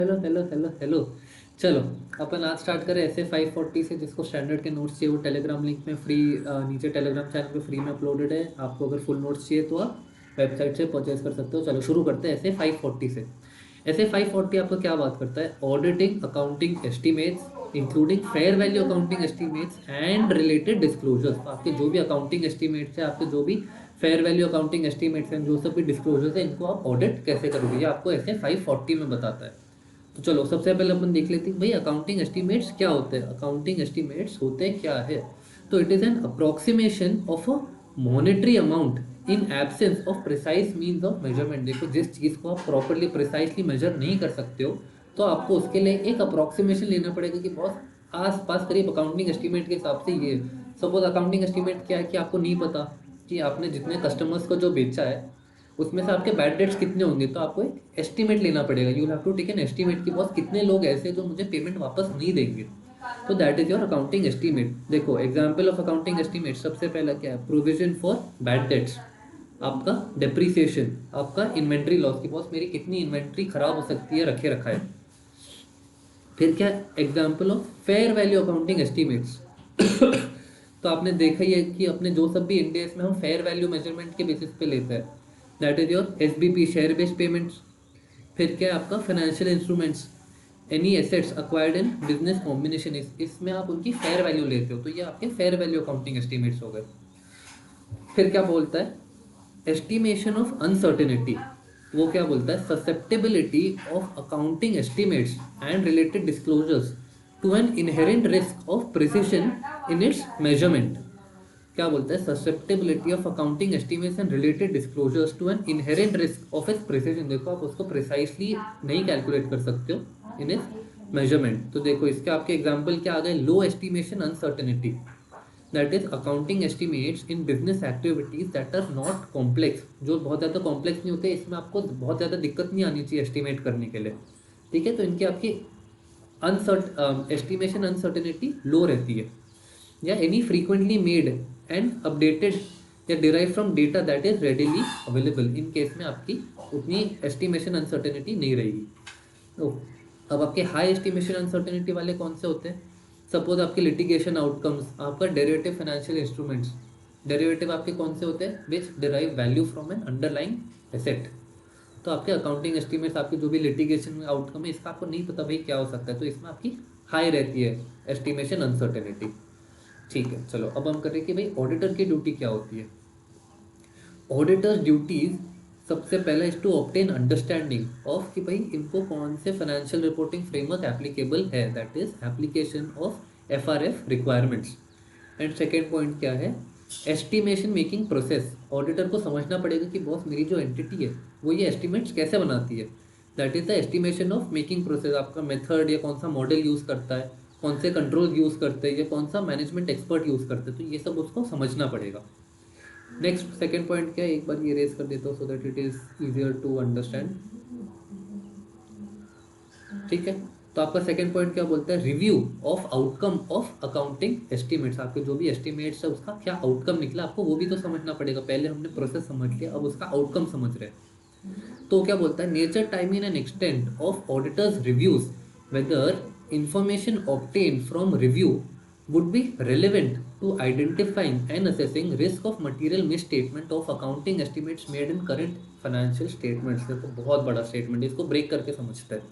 Hello hello hello hello. चलो, अपन आज start करें ऐसे 540 से। जिसको स्टैंडर्ड के नोट्स चाहिए वो टेलीग्राम लिंक में फ्री, नीचे टेलीग्राम चैनल पे फ्री में अपलोडेड है। आपको अगर फुल नोट्स चाहिए तो आप वेबसाइट से परचेज कर सकते हो। चलो शुरू करते हैं ऐसे 540 से। ऐसे 540 आपको क्या बात करता है? Auditing accounting estimates including fair value accounting estimates and related disclosures. आपके जो भी अकाउंटिंग एस्टिमेट्स है, आपके जो भी फेयर वैल्यू अकाउंटिंग एस्टिमेट्स हैं, जो सब भी डिस्क्लोजर्स है, इनको आप ऑडिट कैसे करोगे, ये आपको ऐसे 540 में बताता है। तो चलो सबसे पहले अपन देख लेते हैं भाई अकाउंटिंग एस्टिमेट्स क्या होते हैं। अकाउंटिंग एस्टिमेट्स होते क्या है? तो it is an approximation of a monetary amount in absence of precise means of measurement. देखो, जिस चीज़ को आप प्रॉपरली प्रिसाइजली मेजर नहीं कर सकते हो, तो आपको उसके लिए एक अप्रोक्सीमेशन लेना पड़ेगा कि बहुत आस पास करीब अकाउंटिंग एस्टिमेट के हिसाब से ये। सपोज अकाउंटिंग एस्टिमेट क्या है कि आपको नहीं पता कि आपने जितने कस्टमर्स को जो बेचा है उसमें से आपके बैड डेट्स कितने होंगे, तो आपको एक एस्टीमेट लेना पड़ेगा। You have to take an estimate कि बॉस कितने लोग ऐसे हैं जो मुझे पेमेंट वापस नहीं देंगे। तो that is your accounting estimate. देखो एग्जांपल ऑफ अकाउंटिंग एस्टीमेट, सबसे पहला क्या है? प्रोविजन फॉर बैड डेट्स, आपका डेप्रिसिएशन, आपका इन्वेंट्री लॉस की बॉस मेरी कितनी इन्वेंट्री खराब हो सकती है रखे रखा है। फिर क्या? Example of fair value accounting estimates. तो आपने देखा ही है कि अपने जो सब भी इंडेस में हम फेयर वैल्यू मेजरमेंट के बेसिस पे लेते हैं, that is your SBP, share based payments. फिर क्या है आपका? Financial instruments, any assets acquired in business combination, इसमें आप उनकी फेयर वैल्यू लेते हो, तो ये आपके फेयर वैल्यू अकाउंटिंग एस्टिमेट्स हो गए। फिर क्या बोलता है? Estimation of uncertainty. वो क्या बोलता है? Susceptibility of accounting estimates and related disclosures to an inherent risk of precision in its measurement. क्या बोलता है? Susceptibility of accounting estimates and related disclosures to an inherent risk of its precision. देखो, आप उसको प्रिसाइसली नहीं calculate कर सकते हो इन इट्स मेजरमेंट। तो देखो इसके आपके एग्जांपल क्या आ गए? Low estimation uncertainty, that is accounting estimates in business activities that are not complex. जो बहुत ज़्यादा कॉम्प्लेक्स नहीं होते, इसमें आपको बहुत ज़्यादा दिक्कत नहीं आनी चाहिए एस्टिमेट करने के लिए। ठीक है, तो इनकी आपकी एस्टिमेशन अनसर्टेनिटी लो रहती है। या any frequently made and updated या derive from data that is readily available, in case में आपकी उतनी एस्टिमेशन अनसर्टेनिटी नहीं रहेगी। तो अब आपके हाई एस्टिमेशन अनसर्टेनिटी वाले कौन से होते हैं? सपोज आपके लिटिगेशन आउटकम्स, आपका डेरिवेटिव फाइनेंशियल इंस्ट्रूमेंट्स। डेरिवेटिव आपके कौन से होते हैं? Which derive value from an underlying asset. तो आपके अकाउंटिंग एस्टिमेट्स, आपके जो भी लिटिगेशन आउटकम है, इसका आपको नहीं पता भाई क्या हो सकता है, तो इसमें आपकी हाई रहती है एस्टिमेशन अनसर्टेनिटी। ठीक है, चलो अब हम करें कि भाई ऑडिटर की ड्यूटी क्या होती है। ऑडिटर्स ड्यूटीज सबसे पहला is to obtain understanding of कि भाई इनको कौन से फाइनेंशियल रिपोर्टिंग फ्रेमवर्क एप्लीकेबल है, that is application of FRF requirements. And second point क्या है? Estimation making process. ऑडिटर को समझना पड़ेगा कि बॉस मेरी जो एंटिटी है वो ये एस्टिमेट्स कैसे बनाती है, that is the estimation of making process. आपका मेथड या कौन सा मॉडल यूज़ करता है, कौन से कंट्रोल यूज़ करते हैं, या कौन सा मैनेजमेंट एक्सपर्ट यूज़ करते हैं, तो ये सब उसको समझना पड़ेगा। नेक्स्ट सेकंड पॉइंट क्या है? एक बार ये रेज कर देता हूँ so that it is easier to understand. ठीक है, तो आपका सेकंड पॉइंट क्या बोलता है? Review of outcome of accounting estimates. आपके जो भी एस्टिमेट्स है उसका क्या आउटकम निकला, आपको वो भी तो समझना पड़ेगा। पहले हमने प्रोसेस समझ लिया, अब उसका आउटकम समझ रहे हैं। तो क्या बोलता है? Nature, timing and extent of auditors reviews, whether information obtain from review would be relevant to identifying and assessing risk of material misstatement of accounting estimates made in current financial statements। देखो बहुत बड़ा statement, इसको break करके समझते हैं।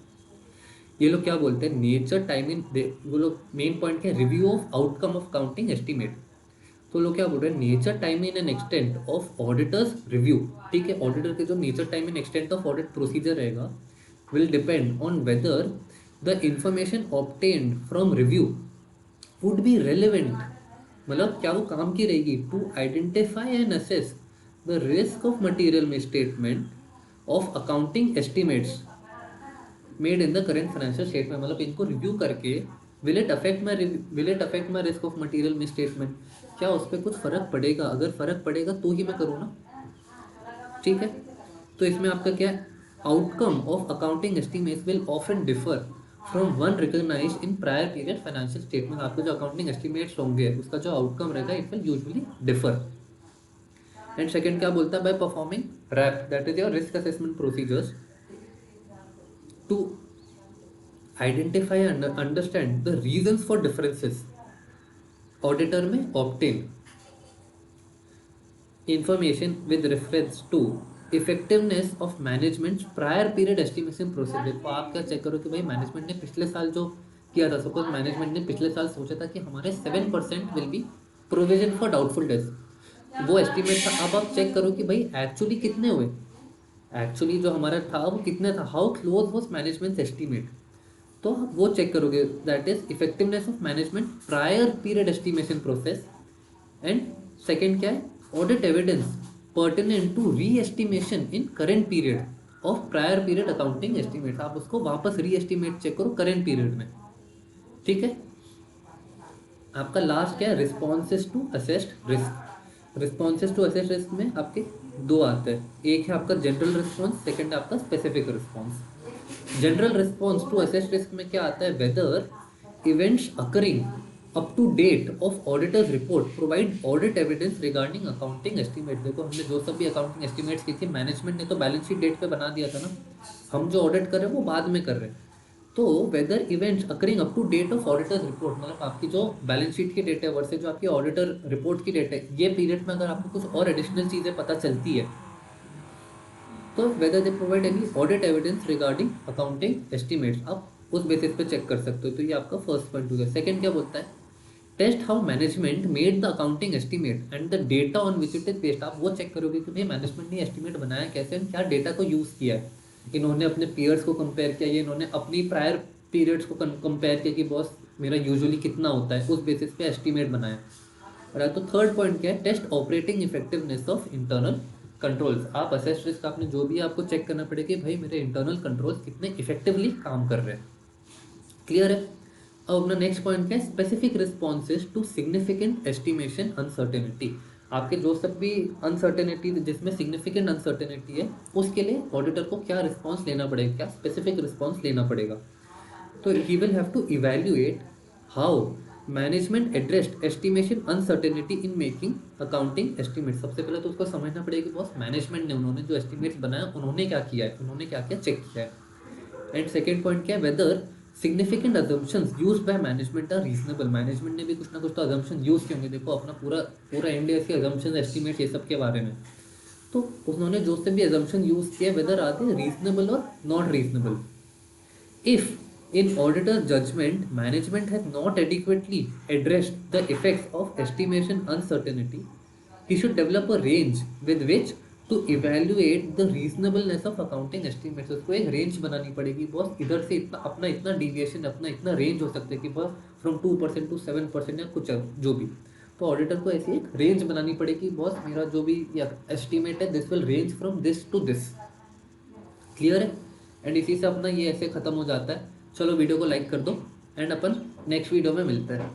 ये लोग क्या बोलते हैं? नेचर, टाइमिंग, वो लोग मेन पॉइंट क्या है? Review of outcome of accounting estimate. तो लोग क्या बोल रहे हैं? Nature, timing and extent of auditors review. ठीक है, ऑडिटर के जो nature, time and extent of audit procedure रहेगा will depend on whether the information obtained from review would be relevant, मतलब क्या वो काम की रहेगी, to identify and assess the risk of material misstatement of accounting estimates made in the current financial statement. मतलब इनको review करके will it affect my risk of material misstatement, क्या उस पर कुछ फर्क पड़ेगा? अगर फर्क पड़ेगा तो ही मैं करूँ ना। ठीक है, तो इसमें आपका क्या है? Outcome of accounting estimates will often differ from one recognise in prior period financial statement. आपके जो अकाउंटिंग एस्टिमेट्स होंगे उसका जो आउटकम रहेगा it will usually differ. And second क्या बोलता है? By performing RAP, that is your risk assessment procedures to identify understand the reasons for differences, auditor में obtain information with reference to effectiveness of management prior period estimation process. देखो आप क्या check करो कि भाई मैनेजमेंट ने पिछले साल जो किया था, सपोज मैनेजमेंट ने पिछले साल सोचा था कि हमारे 7% will be provision for doubtful debts, वो एस्टिमेट था। अब आप चेक करो कि भाई एक्चुअली कितने हुए, एक्चुअली जो हमारा था वो कितने था, how close was management estimate. तो आप वो चेक करोगे, that is effectiveness of management prior period estimation process. And second क्या है, audit evidence pertinent to re estimation in current period of prior period accounting estimate. आप उसको वापस re estimate check करो करेंट पीरियड में, ठीक है। आपका लास्ट क्या है, responses to assessed risk. Responses to assessed risk में आपके दो आते हैं, एक है आपका जनरल रिस्पॉन्स, सेकंड है आपका specific response. General response to assessed risk में क्या आता है, whether events occurring up to date of auditors report provide audit evidence regarding accounting estimate. देखो हमने जो सब भी अकाउंटिंग एस्टीमेट्स की थी, मैनेजमेंट ने तो बैलेंस शीट डेट पे बना दिया था ना, हम जो ऑडिट कर रहे हैं वो बाद में कर रहे हैं। तो whether events occurring up to date of auditors report, मतलब आपकी जो बैलेंस शीट की डेट है वर्सेस जो आपकी ऑडिटर रिपोर्ट की डेट है, ये पीरियड में अगर आपको कुछ और एडिशनल चीज़ें पता चलती है तो whether they provide any audit evidence regarding accounting estimates, आप उस बेसिस पे चेक कर सकते हो। तो ये आपका फर्स्ट पॉइंट हो गया। सेकंड क्या बोलता है, test how management made the accounting estimate and the data on which it is based. आप वो चेक करोगे कि भाई मैनेजमेंट ने एस्टिमेट बनाया कैसे और क्या डेटा को यूज़ किया है। इन्होंने अपने पीयर्स को कंपेयर किया, ये इन्होंने अपनी प्रायर पीरियड्स को कंपेयर किया कि बॉस मेरा यूजुअली कितना होता है, उस बेसिस पे एस्टिमेट बनाया। और तो थर्ड पॉइंट क्या है, test operating effectiveness of internal controls. आप असेस रिस्क आपने जो भी आपको चेक करना पड़ेगा कि भाई मेरे इंटरनल कंट्रोल्स कितने इफेक्टिवली काम कर रहे हैं। क्लियर है। अब अपना नेक्स्ट पॉइंट क्या है, specific responses to significant estimation uncertainty. आपके जो सब भी अनसर्टेनिटी जिसमें सिग्निफिकेंट अनसर्टेनिटी है उसके लिए ऑडिटर को क्या रिस्पॉन्स लेना पड़ेगा, क्या स्पेसिफिक रिस्पॉन्स लेना पड़ेगा। तो he will have to evaluate how management addressed estimation uncertainty in making accounting estimate. सबसे पहले तो उसको समझना पड़ेगा कि बॉस मैनेजमेंट ने, उन्होंने जो एस्टिमेट्स बनाया उन्होंने क्या किया है, उन्होंने क्या क्या चेक किया है। एंड सेकेंड पॉइंट क्या है, whether significant assumptions used by management are reasonable. Management ने भी कुछ ना कुछ तो अजम्पशन यूज़ किए होंगे। देखो अपना पूरा पूरा इंडिया इसके अजम्पशन एस्टिमेट ये सब के बारे में, तो उन्होंने जो से भी अजम्पशन यूज़ किया वेदर आर दे रीजनेबल और not reasonable. If in auditor's judgment management has not adequately addressed the effects of estimation uncertainty, he should develop a range with which to evaluate the reasonableness of accounting estimates। उसको एक range बनानी पड़ेगी boss, इधर से इतना अपना इतना deviation, अपना इतना रेंज हो सकता है कि बॉस फ्रॉम 2% टू 7% या कुछ जो भी। तो ऑडिटर को ऐसी एक रेंज बनानी पड़ेगी, बॉस मेरा जो भी एस्टिमेट है this will range from this to this. Clear है। एंड इसी से अपना ये ऐसे खत्म हो जाता है। चलो वीडियो को लाइक कर दो एंड अपन नेक्स्ट वीडियो में मिलते हैं।